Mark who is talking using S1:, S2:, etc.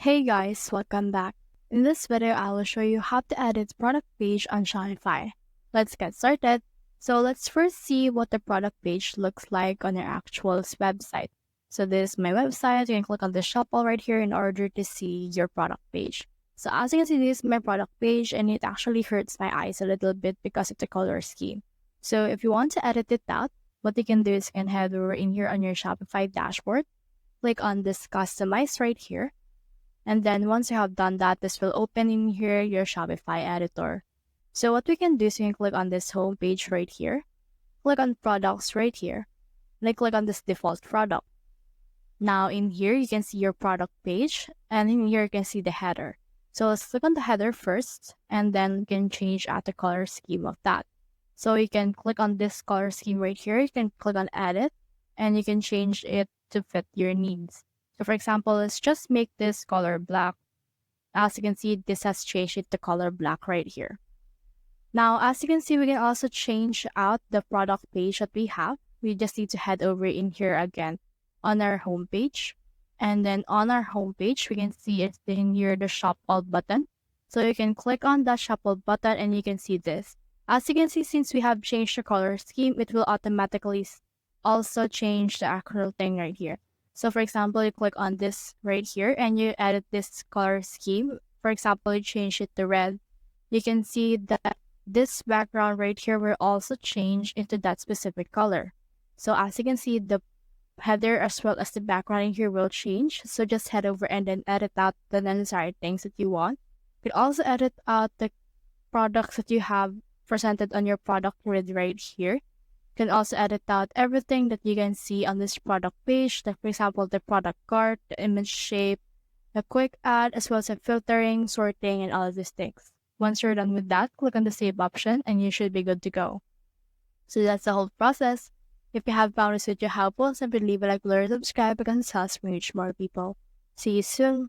S1: Hey guys, welcome back. In this video, I will show you how to edit product page on Shopify. Let's get started. So let's first see what the product page looks like on your actual website. So this is my website. You can click on the shop all right here in order to see your product page. So as you can see, this is my product page and it actually hurts my eyes a little bit because of the color scheme. So if you want to edit it out, what you can do is you can head over in here on your Shopify dashboard, click on this customize right here. And then once you have done that, this will open in here your Shopify editor. So what we can do is we can click on this home page right here, click on products right here, then click on this default product. Now in here, you can see your product page, and in here you can see the header. So let's click on the header first, and then you can change out the color scheme of that. So you can click on this color scheme right here, you can click on edit, and you can change it to fit your needs. So for example, let's just make this color black. As you can see, this has changed it to color black right here. Now, as you can see, we can also change out the product page that we have. We just need to head over in here again on our home page. And then on our home page, we can see it's in here the shop all button. So you can click on that shop all button and you can see this. As you can see, since we have changed the color scheme, it will automatically also change the actual thing right here. So for example, you click on this right here and you edit this color scheme. For example, you change it to red. You can see that this background right here will also change into that specific color. So as you can see, the header as well as the background in here will change. So just head over and then edit out the necessary things that you want. You can also edit out the products that you have presented on your product grid right here. You can also edit out everything that you can see on this product page, like for example, the product cart, the image shape, the quick add, as well as the filtering, sorting, and all of these things. Once you're done with that, click on the save option and you should be good to go. So that's the whole process. If you have found this video helpful, simply leave a like, below, subscribe, because it helps reach more people. See you soon.